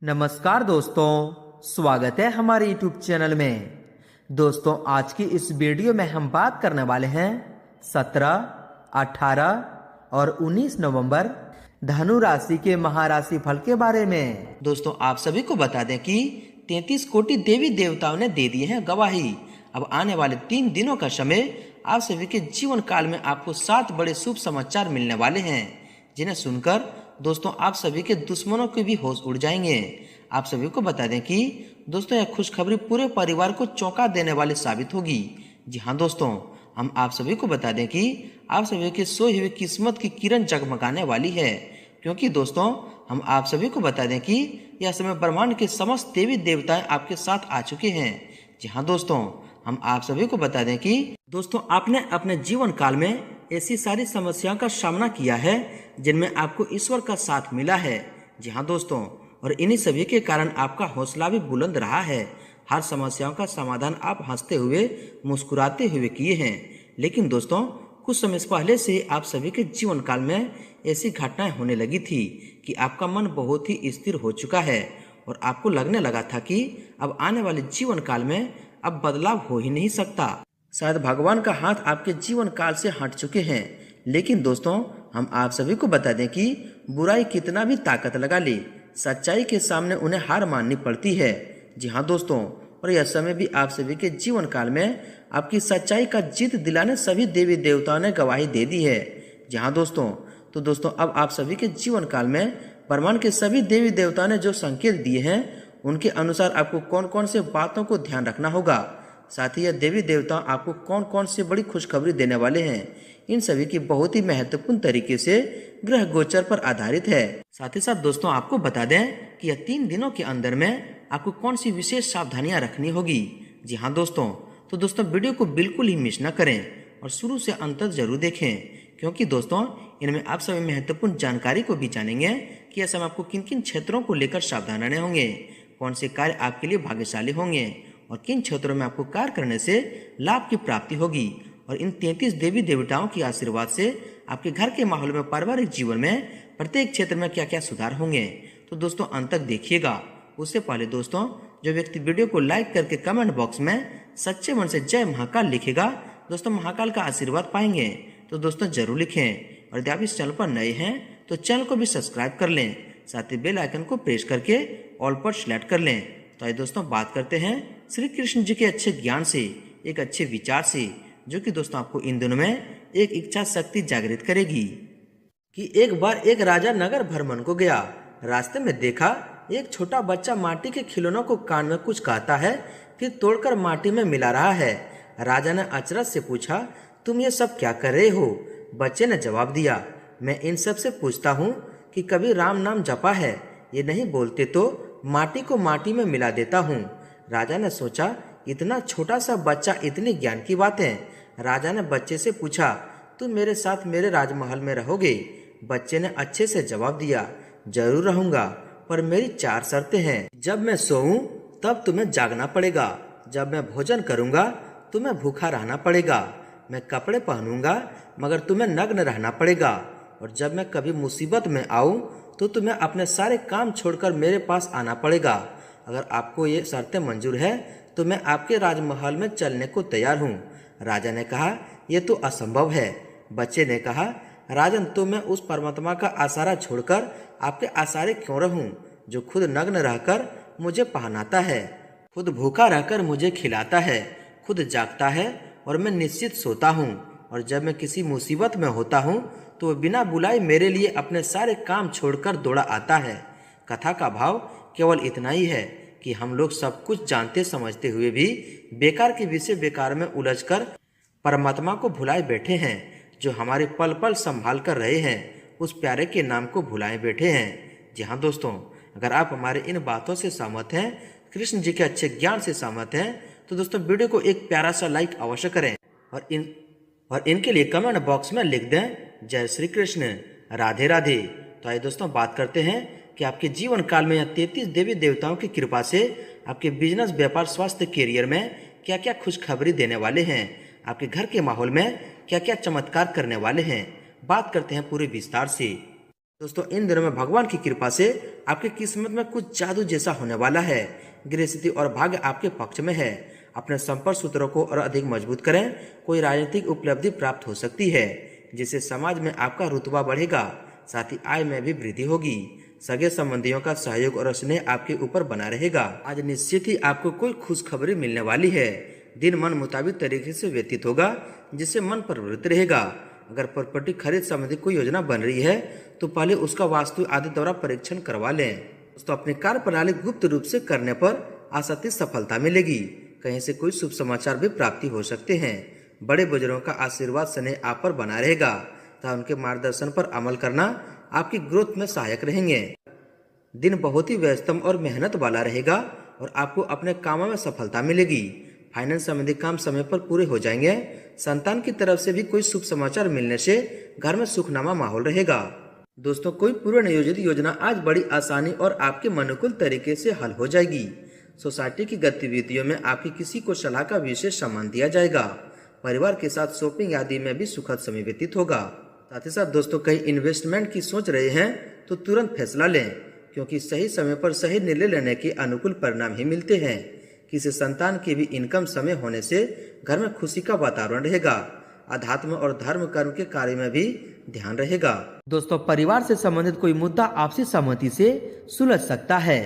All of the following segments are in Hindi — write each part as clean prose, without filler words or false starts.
नमस्कार दोस्तों, स्वागत है हमारे YouTube चैनल में। दोस्तों, आज की इस वीडियो में हम बात करने वाले हैं 17, 18 और 19 नवंबर धनु राशि के महाराशि फल के बारे में। दोस्तों, आप सभी को बता दें कि 33 कोटि देवी देवताओं ने दे दी है गवाही। अब आने वाले 3 दिनों का समय आप सभी के जीवन काल में आपको 7 बड़े शुभ समाचार मिलने वाले हैं, जिन्हें सुनकर दोस्तों आप सभी के दुश्मनों के भी होश उड़ जाएंगे। आप सभी को बता दें कि दोस्तों यह खुशखबरी पूरे परिवार को चौंका देने वाली साबित होगी। जी हाँ दोस्तों, हम आप सभी को बता दें कि आप सभी के सोई हुई किस्मत की किरण जगमगाने वाली है, क्योंकि दोस्तों हम आप सभी को बता दें कि यह समय ब्रह्मांड के समस्त देवी देवताएं आपके साथ आ चुके हैं। जी हाँ दोस्तों, हम आप सभी को बता दें कि दोस्तों आपने अपने जीवन काल में ऐसी सारी समस्याओं का सामना किया है जिनमें आपको ईश्वर का साथ मिला है। जी हाँ दोस्तों, और इन्हीं सभी के कारण आपका हौसला भी बुलंद रहा है। हर समस्याओं का समाधान आप हंसते हुए मुस्कुराते हुए किए हैं। लेकिन दोस्तों कुछ समय पहले से आप सभी के जीवन काल में ऐसी घटनाएं होने लगी थी कि आपका मन बहुत ही स्थिर हो चुका है और आपको लगने लगा था कि अब आने वाले जीवन काल में अब बदलाव हो ही नहीं सकता। शायद भगवान का हाथ आपके जीवन काल से हट चुके हैं। लेकिन दोस्तों हम आप सभी को बता दें कि बुराई कितना भी ताकत लगा ले, सच्चाई के सामने उन्हें हार माननी पड़ती है। जी हाँ दोस्तों, और यह समय भी आप सभी के जीवन काल में आपकी सच्चाई का जीत दिलाने सभी देवी देवताओं ने गवाही दे दी है। जी हाँ दोस्तों, तो दोस्तों अब आप सभी के जीवन काल में ब्रह्मांड के सभी देवी देवताओं ने जो संकेत दिए हैं उनके अनुसार आपको कौन कौन से बातों को ध्यान रखना होगा, साथ ही यह देवी देवता आपको कौन कौन से बड़ी खुशखबरी देने वाले हैं, इन सभी की बहुत ही महत्वपूर्ण तरीके से ग्रह गोचर पर आधारित है। साथ ही साथ दोस्तों आपको बता दें कि यह 3 दिनों के अंदर में आपको कौन सी विशेष सावधानियां रखनी होगी। जी हाँ दोस्तों, तो दोस्तों वीडियो को बिल्कुल ही मिस न करें और शुरू से अंत तक जरूर देखें, क्योंकि दोस्तों इनमें आप सभी महत्वपूर्ण जानकारी को भी जानेंगे कि ऐसे में आपको किन किन क्षेत्रों को लेकर सावधान रहने होंगे, कौन से कार्य आपके लिए भाग्यशाली होंगे और किन क्षेत्रों में आपको कार्य करने से लाभ की प्राप्ति होगी। और इन 33 देवी देवताओं के आशीर्वाद से आपके घर के माहौल में, पारिवारिक जीवन में प्रत्येक क्षेत्र में क्या क्या सुधार होंगे। तो दोस्तों अंत तक देखिएगा। उससे पहले दोस्तों जो व्यक्ति वीडियो को लाइक करके कमेंट बॉक्स में सच्चे मन से जय महाकाल लिखेगा, दोस्तों महाकाल का आशीर्वाद पाएंगे। तो दोस्तों जरूर लिखें, और यदि आप इस चैनल पर नए हैं तो चैनल को भी सब्सक्राइब कर लें, साथ ही बेल आइकन को प्रेस करके ऑल पर सिलेक्ट कर लें। तो आइए दोस्तों बात करते हैं श्री कृष्ण जी के अच्छे ज्ञान से, एक अच्छे विचार से, जो कि दोस्तों आपको इन दिनों में एक इच्छा शक्ति जागृत करेगी। कि एक बार एक राजा नगर भ्रमण को गया। रास्ते में देखा एक छोटा बच्चा माटी के खिलौनों को कान में कुछ कहता है, फिर तोड़कर माटी में मिला रहा है। राजा ने अचरज से पूछा, तुम ये सब क्या कर रहे हो? बच्चे ने जवाब दिया, मैं इन सब से पूछता हूँ कि कभी राम नाम जपा है? ये नहीं बोलते तो माटी को माटी में मिला देता हूँ। राजा ने सोचा, इतना छोटा सा बच्चा, इतनी ज्ञान की बातें। राजा ने बच्चे से पूछा, तुम मेरे साथ मेरे राजमहल में रहोगे? बच्चे ने अच्छे से जवाब दिया, जरूर रहूंगा, पर मेरी 4 शर्तें हैं। जब मैं सोऊं तब तुम्हें जागना पड़ेगा, जब मैं भोजन करूंगा तुम्हें भूखा रहना पड़ेगा, मैं कपड़े पहनूंगा मगर तुम्हें नग्न रहना पड़ेगा, और जब मैं कभी मुसीबत में आऊं तो तुम्हें अपने सारे काम छोड़कर मेरे पास आना पड़ेगा। अगर आपको ये शर्तें मंजूर है तो मैं आपके राजमहल में चलने को तैयार हूँ। राजा ने कहा, यह तो असंभव है। बच्चे ने कहा, राजन, तो मैं उस परमात्मा का आसरा छोड़कर आपके आसरे क्यों रहूं, जो खुद नग्न रहकर मुझे पहनाता है, खुद भूखा रहकर मुझे खिलाता है, खुद जागता है और मैं निश्चित सोता हूँ, और जब मैं किसी मुसीबत में होता हूँ तो वह बिना बुलाए मेरे लिए अपने सारे काम छोड़कर दौड़ा आता है। कथा का भाव केवल इतना ही है कि हम लोग सब कुछ जानते समझते हुए भी बेकार के विषय बेकार में उलझकर परमात्मा को भुलाए बैठे हैं, जो हमारे पल पल संभाल कर रहे हैं, उस प्यारे के नाम को भुलाए बैठे हैं। जी हाँ दोस्तों, अगर आप हमारे इन बातों से सहमत हैं, कृष्ण जी के अच्छे ज्ञान से सहमत हैं, तो दोस्तों वीडियो को एक प्यारा सा लाइक अवश्य करें, और इनके लिए कमेंट बॉक्स में लिख दें, जय श्री कृष्ण, राधे राधे। तो आइए दोस्तों बात करते हैं कि आपके जीवन काल में यह 33 देवी देवताओं की कृपा से आपके बिजनेस, व्यापार, स्वास्थ्य, करियर में क्या क्या खुशखबरी देने वाले हैं, आपके घर के माहौल में क्या क्या चमत्कार करने वाले हैं। बात करते हैं पूरे विस्तार से। दोस्तों इन दिनों में भगवान की कृपा से आपकी किस्मत में कुछ जादू जैसा होने वाला है। गृह स्थिति और भाग्य आपके पक्ष में है। अपने संपर्क सूत्रों को और अधिक मजबूत करें। कोई राजनीतिक उपलब्धि प्राप्त हो सकती है जिससे समाज में आपका रुतबा बढ़ेगा। साथ ही आय में भी वृद्धि होगी। सगे संबंधियों का सहयोग और स्नेह आपके ऊपर बना रहेगा। आज निश्चित ही आपको कोई खुशखबरी मिलने वाली है। दिन मन मुताबिक तरीके से व्यतीत होगा जिससे मन प्रवृत्त रहेगा। अगर प्रॉपर्टी खरीद संबंधी कोई योजना बन रही है तो पहले उसका वास्तु आदि द्वारा परीक्षण करवा लें। दोस्तों अपनी कार्य प्रणाली गुप्त रूप से करने पर आशातीत सफलता मिलेगी। कहीं से कोई शुभ समाचार भी प्राप्ति हो सकते हैं। बड़े बुजुर्गों का आशीर्वाद स्नेह आप पर बना रहेगा तथा उनके मार्गदर्शन पर अमल करना आपकी ग्रोथ में सहायक रहेंगे। दिन बहुत ही व्यस्तम और मेहनत वाला रहेगा और आपको अपने कामों में सफलता मिलेगी। फाइनेंस संबंधी काम समय पर पूरे हो जाएंगे। संतान की तरफ से भी कोई शुभ समाचार मिलने से घर में सुखनामा माहौल रहेगा। दोस्तों कोई पूर्व नियोजित योजना आज बड़ी आसानी और आपके अनुकूल तरीके से हल हो जाएगी। सोसाइटी की गतिविधियों में आपकी किसी को सलाह का विशेष सम्मान दिया जाएगा। परिवार के साथ शॉपिंग आदि में भी सुखद समय व्यतीत होगा। साथ ही साथ दोस्तों कहीं इन्वेस्टमेंट की सोच रहे हैं तो तुरंत फैसला लें, क्योंकि सही समय पर सही निर्णय लेने के अनुकूल परिणाम ही मिलते हैं। किसी संतान की भी इनकम समय होने से घर में खुशी का वातावरण रहेगा। अध्यात्म और धर्म कर्म के कार्य में भी ध्यान रहेगा। दोस्तों परिवार से संबंधित कोई मुद्दा आपसी सहमति से सुलझ सकता है।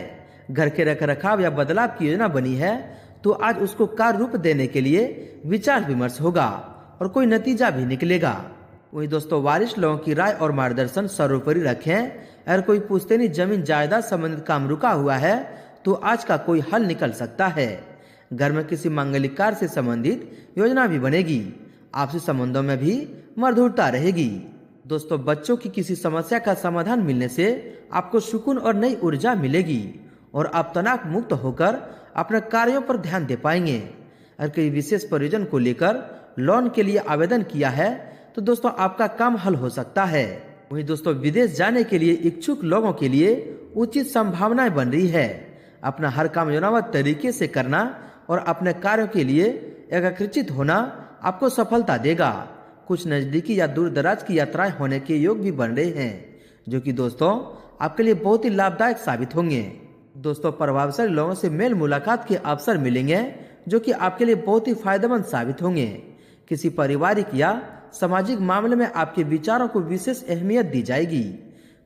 घर के रखरखाव या बदलाव की योजना बनी है तो आज उसको कार्य रूप देने के लिए विचार विमर्श होगा और कोई नतीजा भी निकलेगा। वही दोस्तों वरिष्ठ लोगों की राय और मार्गदर्शन सर्वोपरि रखें। अगर कोई पुश्तैनी जमीन जायदाद संबंधित काम रुका हुआ है तो आज का कोई हल निकल सकता है। घर में किसी मांगलिक कार्य से संबंधित योजना भी बनेगी। आपसी संबंधों में भी मधुरता रहेगी। दोस्तों बच्चों की किसी समस्या का समाधान मिलने से आपको सुकून और नई ऊर्जा मिलेगी और आप तनाव मुक्त होकर अपने कार्यों पर ध्यान दे पाएंगे। अगर कोई विशेष प्रयोजन को लेकर लोन के लिए आवेदन किया है तो दोस्तों आपका काम हल हो सकता है। वहीं दोस्तों विदेश जाने के लिए इच्छुक लोगों के लिए उचित संभावनाएं बन रही है। अपना हर काम योजनाबद्ध तरीके से करना और अपने कार्यों के लिए एकाग्रचित होना आपको सफलता देगा। कुछ नजदीकी या दूर दराज की यात्राएं होने के योग भी बन रहे हैं, जो कि दोस्तों आपके लिए बहुत ही लाभदायक साबित होंगे। दोस्तों प्रभावशाली लोगों से मेल मुलाकात के अवसर मिलेंगे, जो कि आपके लिए बहुत ही फायदेमंद साबित होंगे। किसी पारिवारिक या सामाजिक मामले में आपके विचारों को विशेष अहमियत दी जाएगी।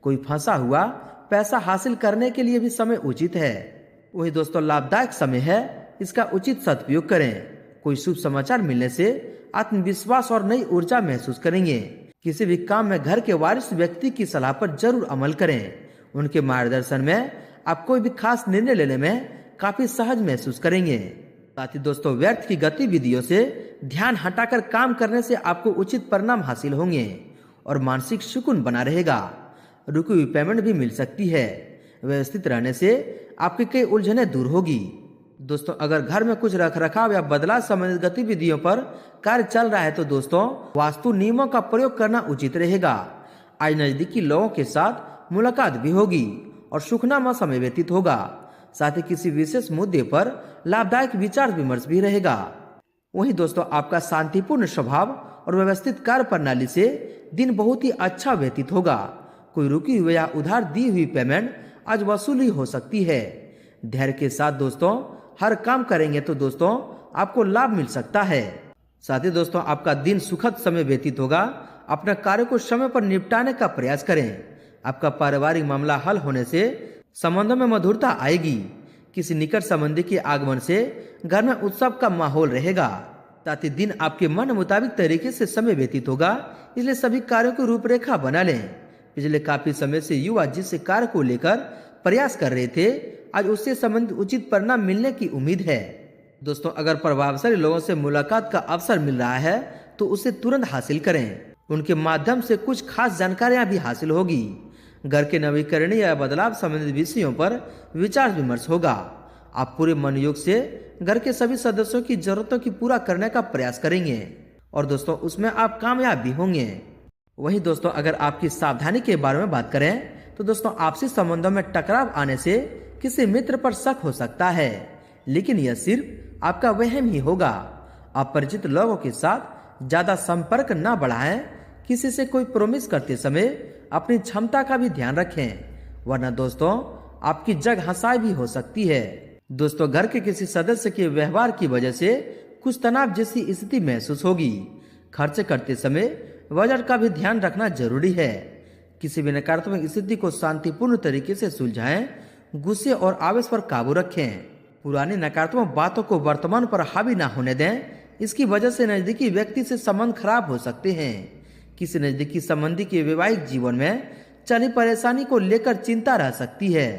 कोई फंसा हुआ पैसा हासिल करने के लिए भी समय उचित है। वही दोस्तों लाभदायक समय है, इसका उचित सदुपयोग करें। कोई शुभ समाचार मिलने से आत्मविश्वास और नई ऊर्जा महसूस करेंगे। किसी भी काम में घर के वरिष्ठ व्यक्ति की सलाह पर जरूर अमल करें। उनके मार्गदर्शन में आप कोई भी खास निर्णय लेने में काफी सहज महसूस करेंगे। साथ ही दोस्तों व्यर्थ की गतिविधियों से ध्यान हटाकर काम करने से आपको उचित परिणाम हासिल होंगे और मानसिक सुकून बना रहेगा। रुकी हुई पेमेंट भी मिल सकती है। व्यवस्थित रहने से आपकी कई उलझने दूर होगी। दोस्तों अगर घर में कुछ रखरखाव या बदलाव संबंधित गतिविधियों पर कार्य चल रहा है तो दोस्तों वास्तु नियमों का प्रयोग करना उचित रहेगा। आज नजदीकी लोगों के साथ मुलाकात भी होगी और सुखनामा समय व्यतीत होगा। साथ ही किसी विशेष मुद्दे पर लाभदायक विचार विमर्श भी रहेगा। वहीं दोस्तों आपका शांतिपूर्ण स्वभाव और व्यवस्थित कार्य प्रणाली से दिन बहुत ही अच्छा व्यतीत होगा। कोई रुकी हुई या उधार दी हुई पेमेंट आज वसूली हो सकती है। धैर्य के साथ दोस्तों हर काम करेंगे तो दोस्तों आपको लाभ मिल सकता है। साथ ही दोस्तों आपका दिन सुखद समय व्यतीत होगा। अपने कार्य को समय पर निपटाने का प्रयास करें। आपका पारिवारिक मामला हल होने से संबंधों में मधुरता आएगी। किसी निकट संबंधी के आगमन से घर में उत्सव का माहौल रहेगा। साथ ही दिन आपके मन मुताबिक तरीके से समय व्यतीत होगा, इसलिए सभी कार्यों की रूपरेखा बना लें। पिछले काफी समय से युवा जिस कार्य को लेकर प्रयास कर रहे थे, आज उससे संबंधित उचित परिणाम मिलने की उम्मीद है। दोस्तों अगर प्रभावशाली लोगों से मुलाकात का अवसर मिल रहा है तो उसे तुरंत हासिल करें। उनके माध्यम से कुछ खास जानकारियां भी हासिल होगी। घर के नवीकरण या बदलाव संबंधित विषयों पर विचार विमर्श होगा। आप पूरे मनोयोग से घर के सभी सदस्यों की जरूरतों की पूरा करने का प्रयास करेंगे और दोस्तों उसमें आप कामयाब भी होंगे। वहीं दोस्तों अगर आपकी सावधानी के बारे में बात करें तो दोस्तों आपसी संबंधों में टकराव आने से किसी मित्र पर शक हो सकता है, लेकिन यह सिर्फ आपका वहम ही होगा। अपरिचित लोगों के साथ ज्यादा संपर्क न बढ़ाएं। किसी से कोई प्रॉमिस करते समय अपनी क्षमता का भी ध्यान रखें, वरना दोस्तों आपकी जग हंसाई भी हो सकती है। दोस्तों घर के किसी सदस्य के व्यवहार की वजह से कुछ तनाव जैसी स्थिति महसूस होगी। खर्च करते समय बजट का भी ध्यान रखना जरूरी है। किसी भी नकारात्मक स्थिति को शांतिपूर्ण तरीके से सुलझाएं, गुस्से और आवेश पर काबू रखें। पुरानी नकारात्मक बातों को वर्तमान पर हावी ना होने दें, इसकी वजह से नजदीकी व्यक्ति से संबंध खराब हो सकते हैं। किसी नजदीकी संबंधी के वैवाहिक जीवन में चली परेशानी को लेकर चिंता रह सकती है।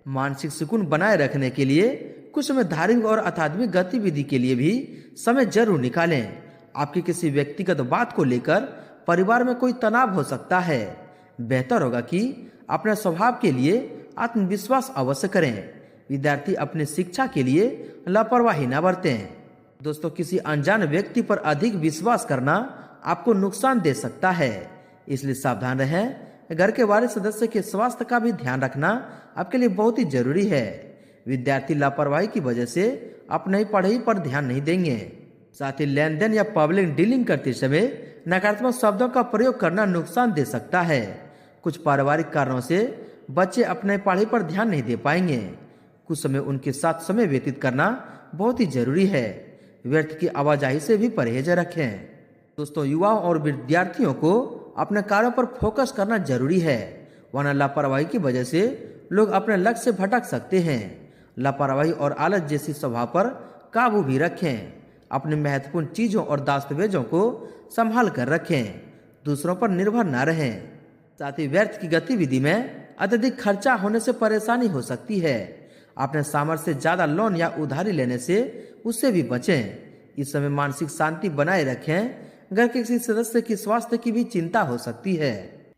मानसिक सुकून बनाए रखने के लिए कुछ समय धार्मिक और आध्यात्मिक गतिविधि के लिए भी समय जरूर निकालें। आपकी किसी व्यक्तिगत बात को लेकर परिवार में कोई तनाव हो सकता है। बेहतर होगा कि अपने स्वभाव के लिए आत्मविश्वास अवश्य करें। विद्यार्थी अपने शिक्षा के लिए लापरवाही न बरतें। दोस्तों किसी अनजान व्यक्ति पर अधिक विश्वास करना आपको नुकसान दे सकता है, इसलिए सावधान रहें। घर के वारिस सदस्य के स्वास्थ्य का भी ध्यान रखना आपके लिए बहुत ही जरूरी है। विद्यार्थी लापरवाही की वजह से अपनी पढ़ाई पर ध्यान नहीं देंगे। साथ ही लेन देन या पब्लिक डीलिंग करते समय नकारात्मक शब्दों का प्रयोग करना नुकसान दे सकता है। कुछ पारिवारिक कारणों से बच्चे अपने पढ़ाई पर ध्यान नहीं दे पाएंगे। कुछ समय उनके साथ समय व्यतीत करना बहुत ही जरूरी है। व्यर्थ की आवाजाही से भी परहेज रखें। दोस्तों युवाओं और विद्यार्थियों को अपने कार्यों पर फोकस करना जरूरी है, वरना लापरवाही की वजह से लोग अपने लक्ष्य से भटक सकते हैं। लापरवाही और आलस जैसी स्वभाव पर काबू भी रखें। अपनी महत्वपूर्ण चीजों और दस्तावेजों को संभाल कर रखें, दूसरों पर निर्भर न रहें। साथ ही व्यर्थ की गतिविधि में अत्यधिक खर्चा होने से परेशानी हो सकती है। अपने सामर्थ्य से ज्यादा लोन या उधारी लेने से उससे भी बचें। इस समय मानसिक शांति बनाए रखें। घर के किसी सदस्य की स्वास्थ्य की भी चिंता हो सकती है।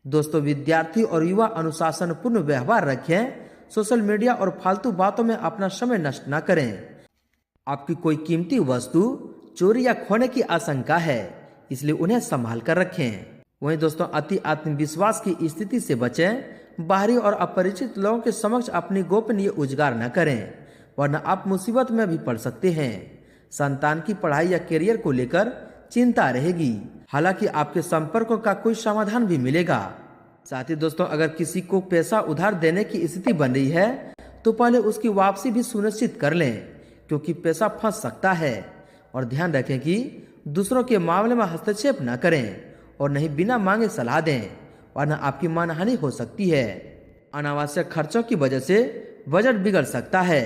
दोस्तों विद्यार्थी और युवा अनुशासन पूर्ण व्यवहार रखें। सोशल मीडिया और फालतू बातों में अपना समय नष्ट न करें। आपकी कोई कीमती वस्तु चोरी या खोने की आशंका है, इसलिए उन्हें संभाल कर रखें। वहीं दोस्तों अति आत्मविश्वास की स्थिति से बचें। बाहरी और अपरिचित लोगों के समक्ष अपनी गोपनीय उजागर न करें, वरना आप मुसीबत में भी पड़ सकते हैं। संतान की पढ़ाई या करियर को लेकर चिंता रहेगी, हालांकि आपके संपर्कों का कोई समाधान भी मिलेगा। साथ ही दोस्तों अगर किसी को पैसा उधार देने की स्थिति बन रही है तो पहले उसकी वापसी भी सुनिश्चित कर लें, क्योंकि पैसा फंस सकता है। और ध्यान रखें कि दूसरों के मामले में हस्तक्षेप न करें और नहीं बिना मांगे सलाह दें, वरना आपकी मानहानि हो सकती है। अनावश्यक खर्चों की वजह से बजट बिगड़ सकता है।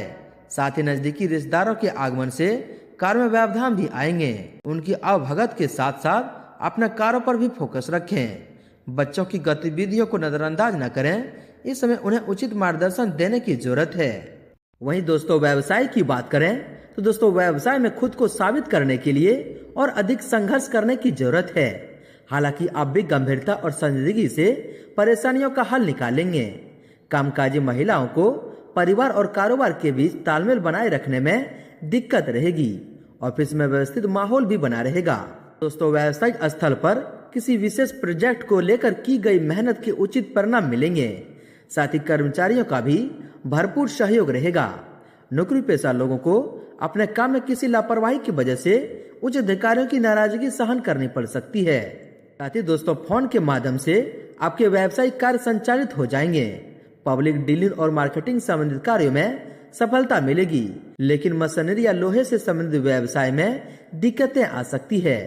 साथ ही नजदीकी रिश्तेदारों के आगमन से कार्य में व्यवधान भी आएंगे। उनकी अवभगत के साथ साथ अपने कार्यों पर भी फोकस रखें। बच्चों की गतिविधियों को नजरअंदाज न करें, इस समय उन्हें उचित मार्गदर्शन देने की जरूरत है। वहीं दोस्तों व्यवसाय की बात करें तो दोस्तों व्यवसाय में खुद को साबित करने के लिए और अधिक संघर्ष करने की जरूरत है। हालांकि आप भी गंभीरता और संजीदगी से परेशानियों का हल निकालेंगे। कामकाजी महिलाओं को परिवार और कारोबार के बीच तालमेल बनाए रखने में दिक्कत रहेगी। ऑफिस में व्यवस्थित माहौल भी बना रहेगा। दोस्तों व्यावसायिक स्थल पर किसी विशेष प्रोजेक्ट को लेकर की गई मेहनत के उचित परिणाम मिलेंगे। साथ ही कर्मचारियों का भी भरपूर सहयोग रहेगा। नौकरी पेशा लोगों को अपने काम में किसी लापरवाही की वजह से उच्च अधिकारियों की नाराजगी सहन करनी पड़ सकती है। साथ ही दोस्तों फोन के माध्यम से आपके व्यावसायिक कार्य संचालित हो जाएंगे। पब्लिक डीलिंग और मार्केटिंग संबंधित कार्यों में सफलता मिलेगी, लेकिन मशीनरी या लोहे से संबंधित व्यवसाय में दिक्कतें आ सकती है।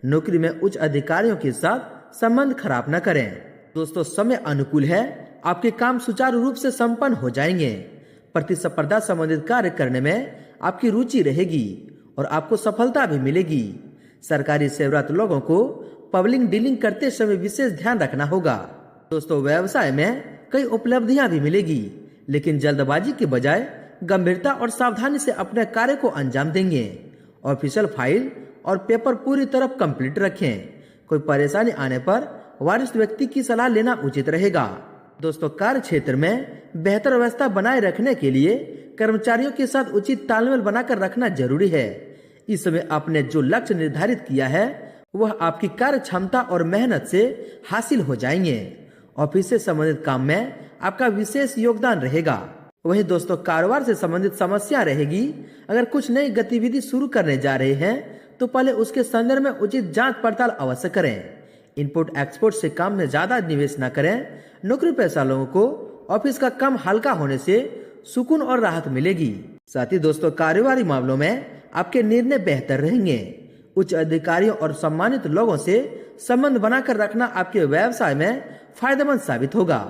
नौकरी में उच्च अधिकारियों के साथ संबंध खराब न करें। दोस्तों समय अनुकूल है, आपके काम सुचारू रूप से संपन्न हो जाएंगे। प्रतिस्पर्धा संबंधित कार्य करने में आपकी रुचि रहेगी और आपको सफलता भी मिलेगी। सरकारी सेवारत लोगों को पब्लिक डीलिंग करते समय विशेष ध्यान रखना होगा। दोस्तों व्यवसाय में कई उपलब्धियां भी मिलेगी, लेकिन जल्दबाजी के बजाय गंभीरता और सावधानी से अपने कार्य को अंजाम देंगे। ऑफिशियल फाइल और पेपर पूरी तरह कंप्लीट रखें। कोई परेशानी आने पर वरिष्ठ व्यक्ति की सलाह लेना उचित रहेगा। दोस्तों कार्य क्षेत्र में बेहतर व्यवस्था बनाए रखने के लिए कर्मचारियों के साथ उचित तालमेल बनाकर रखना जरूरी है। इस समय आपने जो लक्ष्य निर्धारित किया है वह आपकी कार्य क्षमता और मेहनत से हासिल हो जाएंगे। ऑफिस से संबंधित काम में आपका विशेष योगदान रहेगा। वहीं दोस्तों कारोबार से संबंधित समस्या रहेगी। अगर कुछ नई गतिविधि शुरू करने जा रहे हैं तो पहले उसके संदर्भ में उचित जांच पड़ताल अवश्य करें। इम्पोर्ट एक्सपोर्ट से काम में ज्यादा निवेश न करें। नौकरी पेशा लोगों को ऑफिस का काम हल्का होने से सुकून और राहत मिलेगी। साथ ही दोस्तों कारोबारी मामलों में आपके निर्णय बेहतर रहेंगे। उच्च अधिकारियों और सम्मानित लोगों से संबंध बनाकर रखना आपके व्यवसाय में फायदेमंद साबित होगा।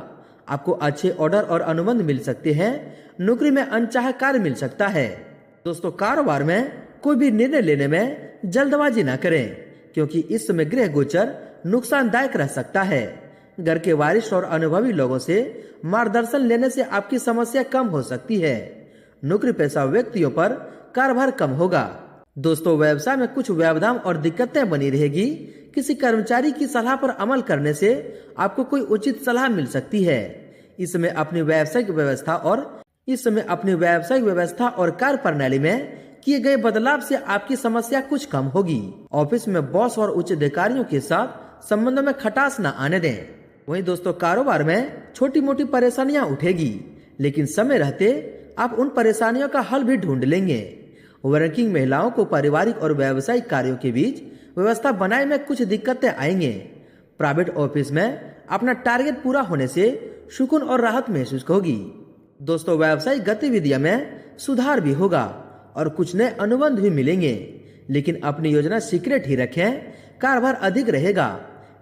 आपको अच्छे ऑर्डर और अनुबंध मिल सकते हैं। नौकरी में अनचाहे कार्य मिल सकता है। दोस्तों कारोबार में कोई भी निर्णय लेने में जल्दबाजी न करें, क्योंकि इस समय गृह गोचर नुकसानदायक रह सकता है। घर के वरिष्ठ और अनुभवी लोगों से मार्गदर्शन लेने से आपकी समस्या कम हो सकती है। नौकरी पेशा व्यक्तियों पर कार्यभार कम होगा। दोस्तों व्यवसाय में कुछ व्यवधान और दिक्कतें बनी रहेगी। किसी कर्मचारी की सलाह पर अमल करने से आपको कोई उचित सलाह मिल सकती है। इस समय अपनी व्यावसायिक व्यवस्था और कार्य प्रणाली में किए गए बदलाव से आपकी समस्या कुछ कम होगी। ऑफिस में बॉस और उच्च अधिकारियों के साथ संबंधों में खटास न आने दें। वहीं दोस्तों कारोबार में छोटी मोटी परेशानियां उठेगी, लेकिन समय रहते आप उन परेशानियों का हल भी ढूंढ लेंगे। वर्किंग महिलाओं को पारिवारिक और व्यावसायिक कार्यों के बीच व्यवस्था बनाने में कुछ दिक्कतें आएंगे। प्राइवेट ऑफिस में अपना टारगेट पूरा होने से सुकून और राहत महसूस होगी। दोस्तों व्यावसायिक गतिविधियों में सुधार भी होगा और कुछ नए अनुबंध भी मिलेंगे, लेकिन अपनी योजना सीक्रेट ही रखें। कारोबार अधिक रहेगा,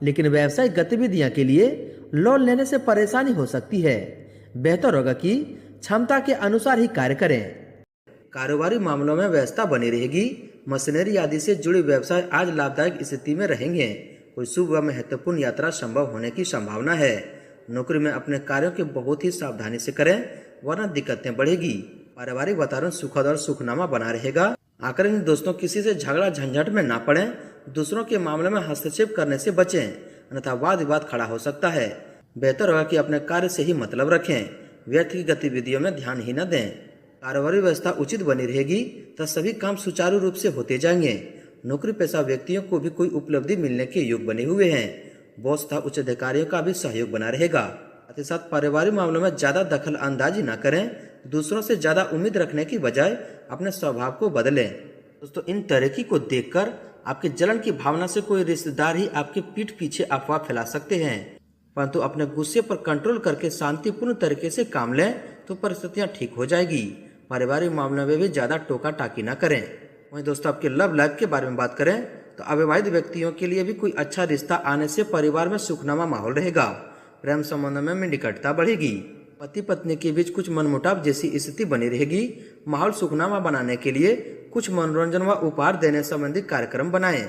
लेकिन व्यावसायिक गतिविधियों के लिए लोन लेने से परेशानी हो सकती है। बेहतर होगा कि क्षमता के अनुसार ही कार्य करें। कारोबारी मामलों में व्यवस्था बनी रहेगी। मशीनरी आदि से जुड़े व्यवसाय आज लाभदायक स्थिति में रहेंगे। कोई शुभ व महत्वपूर्ण यात्रा संभव होने की संभावना है। नौकरी में अपने कार्यों के बहुत ही सावधानी से करें, वरना दिक्कतें बढ़ेगी। पारिवारिक वातावरण सुखद और सुखनामा बना रहेगा। आखिर में दोस्तों किसी से झगड़ा झंझट में ना पड़ें। दूसरों के मामले में हस्तक्षेप करने से बचें, अन्यथा वाद विवाद खड़ा हो सकता है। बेहतर होगा कि अपने कार्य से ही मतलब रखें, व्यर्थ की गतिविधियों में ध्यान ही न दें। कारोबारी व्यवस्था उचित बनी रहेगी तो सभी काम सुचारू रूप से होते जाएंगे। नौकरी पेशा व्यक्तियों को भी कोई उपलब्धि मिलने के योग बने हुए हैं। बॉस तथा उच्च अधिकारियों का भी सहयोग बना रहेगा। साथ ही साथ पारिवारिक मामलों में ज्यादा दखल अंदाजी न करें। दूसरों से ज्यादा उम्मीद रखने की बजाय अपने स्वभाव को बदलें। दोस्तों इन तरक्की को देखकर आपके जलन की भावना से कोई रिश्तेदार ही आपके पीठ पीछे अफवाह फैला सकते हैं, परंतु अपने गुस्से पर कंट्रोल करके शांतिपूर्ण तरीके से काम लें तो परिस्थितियां ठीक हो जाएगी। पारिवारिक मामलों में भी ज्यादा टोका टाकी न करें। वहीं दोस्तों आपके लव लाइफ के बारे में बात करें तो अविवाहित व्यक्तियों के लिए भी कोई अच्छा रिश्ता आने से परिवार में सुखनामा माहौल रहेगा। प्रेम संबंधों में निकटता बढ़ेगी। पति पत्नी के बीच कुछ मनमुटाव जैसी स्थिति बनी रहेगी। माहौल सुखनामा बनाने के लिए कुछ मनोरंजन व उपहार देने संबंधी कार्यक्रम बनाएं।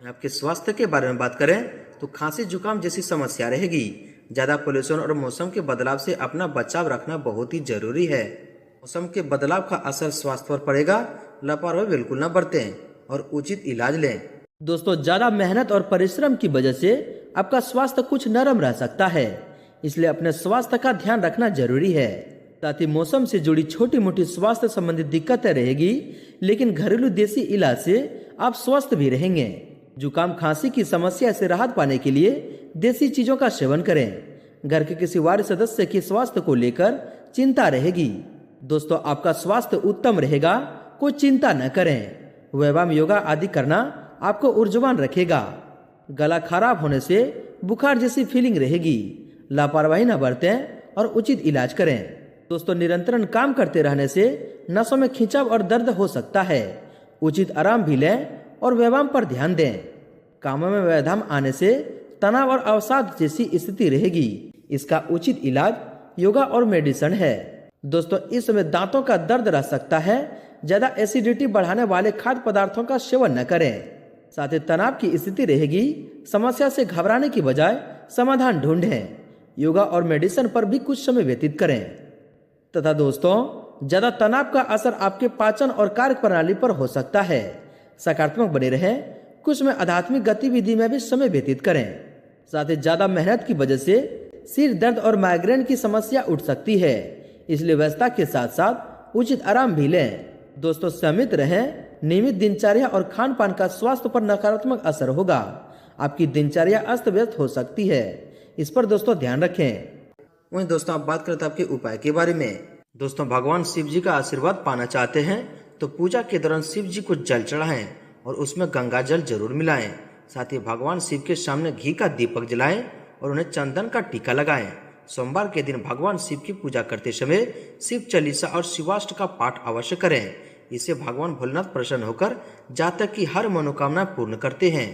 आपके स्वास्थ्य के बारे में बात करें तो खांसी जुकाम जैसी समस्या रहेगी। ज्यादा पोल्यूशन और मौसम के बदलाव से अपना बचाव रखना बहुत ही जरूरी है। मौसम के बदलाव का असर स्वास्थ्य पर पड़ेगा। लापरवाही बिल्कुल न बरतें और उचित इलाज लें। दोस्तों ज्यादा मेहनत और परिश्रम की वजह से आपका स्वास्थ्य कुछ नरम रह सकता है, इसलिए अपने स्वास्थ्य का ध्यान रखना जरूरी है। साथ ही मौसम से जुड़ी छोटी मोटी स्वास्थ्य संबंधी दिक्कतें रहेगी, लेकिन घरेलू देसी इलाज से आप स्वस्थ भी रहेंगे। जुकाम खांसी की समस्या से राहत पाने के लिए देसी चीजों का सेवन करें। घर के किसी वार्ड सदस्य के स्वास्थ्य को लेकर चिंता रहेगी। दोस्तों आपका स्वास्थ्य उत्तम रहेगा, कोई चिंता न करें। व्यायाम योगा आदि करना आपको ऊर्जावान रखेगा। गला खराब होने से बुखार जैसी फीलिंग रहेगी। लापरवाही न बरतें और उचित इलाज करें। दोस्तों निरंतर काम करते रहने से नसों में खिंचाव और दर्द हो सकता है। उचित आराम भी लें और व्यायाम पर ध्यान दें। कामों में व्यवधान आने से तनाव और अवसाद जैसी स्थिति रहेगी। इसका उचित इलाज योगा और मेडिसिन है। दोस्तों इस समय दांतों का दर्द रह सकता है। ज्यादा एसिडिटी बढ़ाने वाले खाद्य पदार्थों का सेवन न करें। साथ ही तनाव की स्थिति रहेगी। समस्या से घबराने की बजाय समाधान ढूंढें। योगा और मेडिसिन पर भी कुछ समय व्यतीत करें। तथा दोस्तों ज्यादा तनाव का असर आपके पाचन और कार्य प्रणाली पर हो सकता है। सकारात्मक बने रहें। कुछ में आध्यात्मिक गतिविधि में भी समय व्यतीत करें। साथ ही ज्यादा मेहनत की वजह से सिर दर्द और माइग्रेन की समस्या उठ सकती है, इसलिए व्यवस्था के साथ साथ उचित आराम भी लें। दोस्तों संयमित रहें। नियमित दिनचर्या और खान पान का स्वास्थ्य पर नकारात्मक असर होगा। आपकी दिनचर्या अस्त व्यस्त हो सकती है, इस पर दोस्तों ध्यान रखें। वहीं दोस्तों आप बात करते हैं आपके उपाय के बारे में। दोस्तों भगवान शिव जी का आशीर्वाद पाना चाहते हैं तो पूजा के दौरान शिव जी को जल चढ़ाएं और उसमें गंगा जल जरूर मिलाएं। साथ ही भगवान शिव के सामने घी का दीपक जलाएं और उन्हें चंदन का टीका लगाएं। सोमवार के दिन भगवान शिव की पूजा करते समय शिव चालीसा और शिवाष्ट का पाठ अवश्य करें। इससे भगवान भोलेनाथ प्रसन्न होकर जातक की हर मनोकामना पूर्ण करते हैं।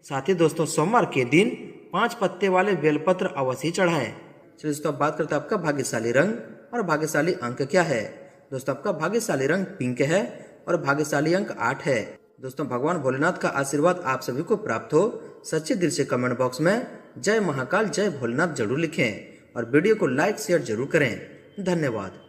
साथ ही दोस्तों सोमवार के दिन 5 पत्ते वाले बेलपत्र अवश्य चढ़ाएं। चलिए दोस्तों अब बात करते हैं आपका भाग्यशाली रंग और भाग्यशाली अंक क्या है। दोस्तों आपका भाग्यशाली रंग पिंक है और भाग्यशाली अंक 8 है। दोस्तों भगवान भोलेनाथ का आशीर्वाद आप सभी को प्राप्त हो। सच्चे दिल से कमेंट बॉक्स में जय महाकाल जय भोलेनाथ जरूर लिखें और वीडियो को लाइक शेयर जरूर करें। धन्यवाद।